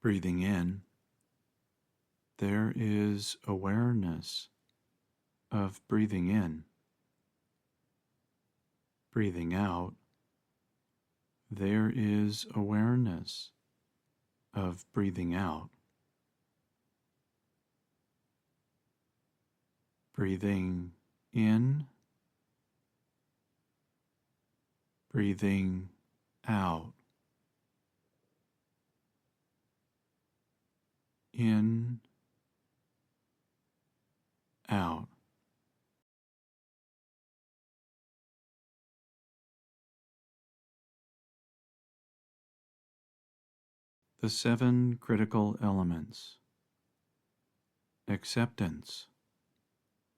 Breathing in, there is awareness of breathing in. Breathing out, there is awareness of breathing out. Breathing in, breathing out. In, out. The 7 critical elements. Acceptance.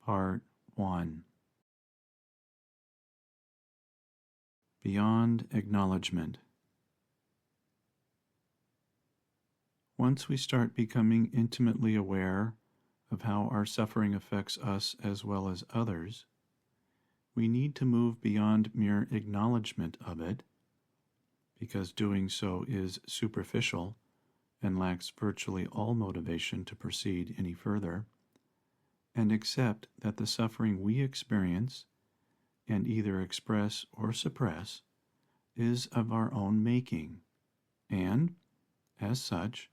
Part 1. Beyond acknowledgement. Once we start becoming intimately aware of how our suffering affects us as well as others, we need to move beyond mere acknowledgement of it, because doing so is superficial and lacks virtually all motivation to proceed any further, and accept that the suffering we experience and either express or suppress is of our own making, and, as such,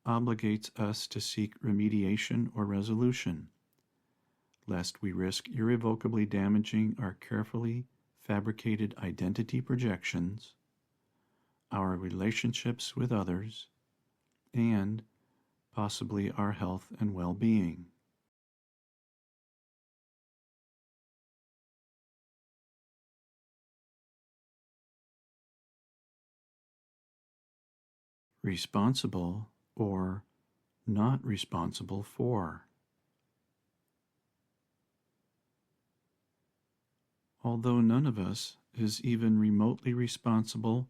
obligates us to seek remediation or resolution, lest we risk irrevocably damaging our carefully fabricated identity projections, our relationships with others, and possibly our health and well-being. Responsible or not responsible for. Although none of us is even remotely responsible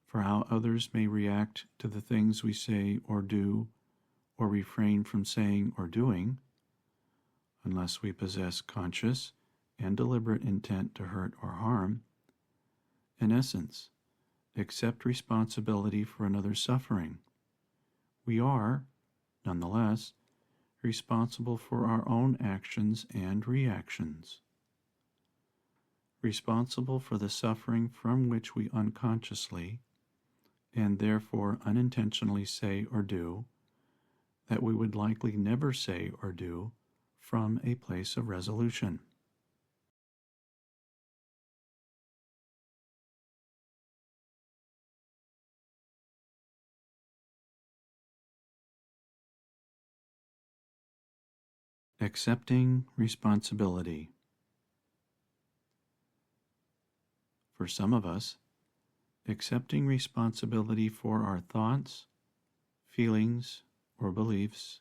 for how others may react to the things we say or do, or refrain from saying or doing, unless we possess conscious and deliberate intent to hurt or harm, in essence, accept responsibility for another's suffering, we are, nonetheless, responsible for our own actions and reactions. Responsible for the suffering from which we unconsciously, and therefore unintentionally say or do, that we would likely never say or do from a place of resolution. Accepting responsibility. For some of us, accepting responsibility for our thoughts, feelings, or beliefs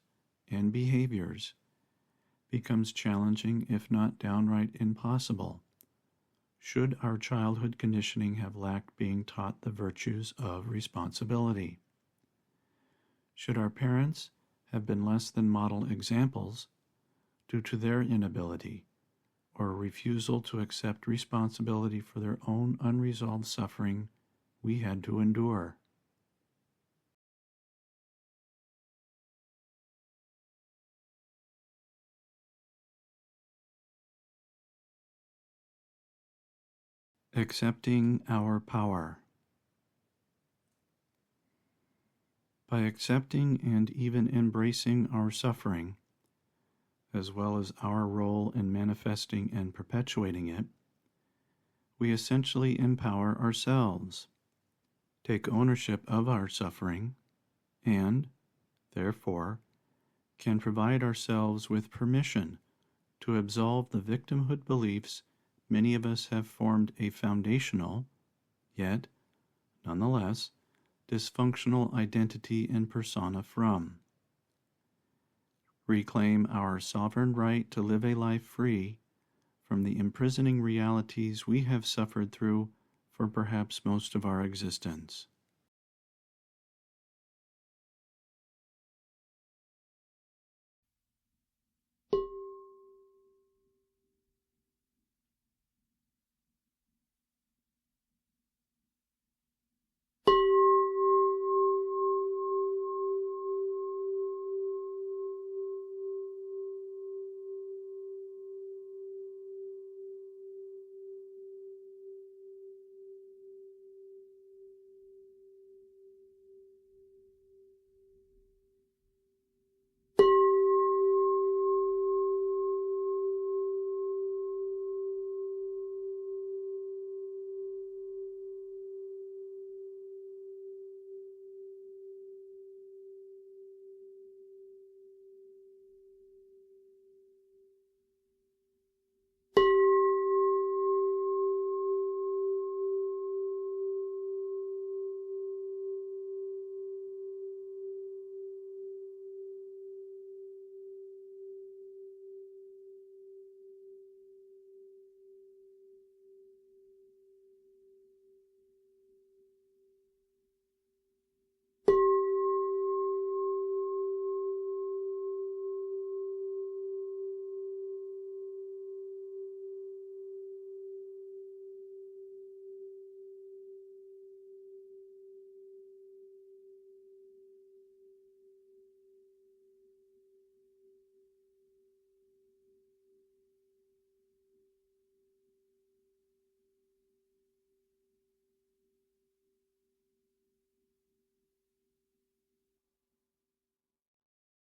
and behaviors becomes challenging, if not downright impossible, should our childhood conditioning have lacked being taught the virtues of responsibility. Should our parents have been less than model examples due to their inability or refusal to accept responsibility for their own unresolved suffering we had to endure. Accepting our power. By accepting and even embracing our suffering, as well as our role in manifesting and perpetuating it, we essentially empower ourselves, take ownership of our suffering, and, therefore, can provide ourselves with permission to absolve the victimhood beliefs many of us have formed a foundational, yet, nonetheless, dysfunctional identity and persona from. Reclaim our sovereign right to live a life free from the imprisoning realities we have suffered through for perhaps most of our existence.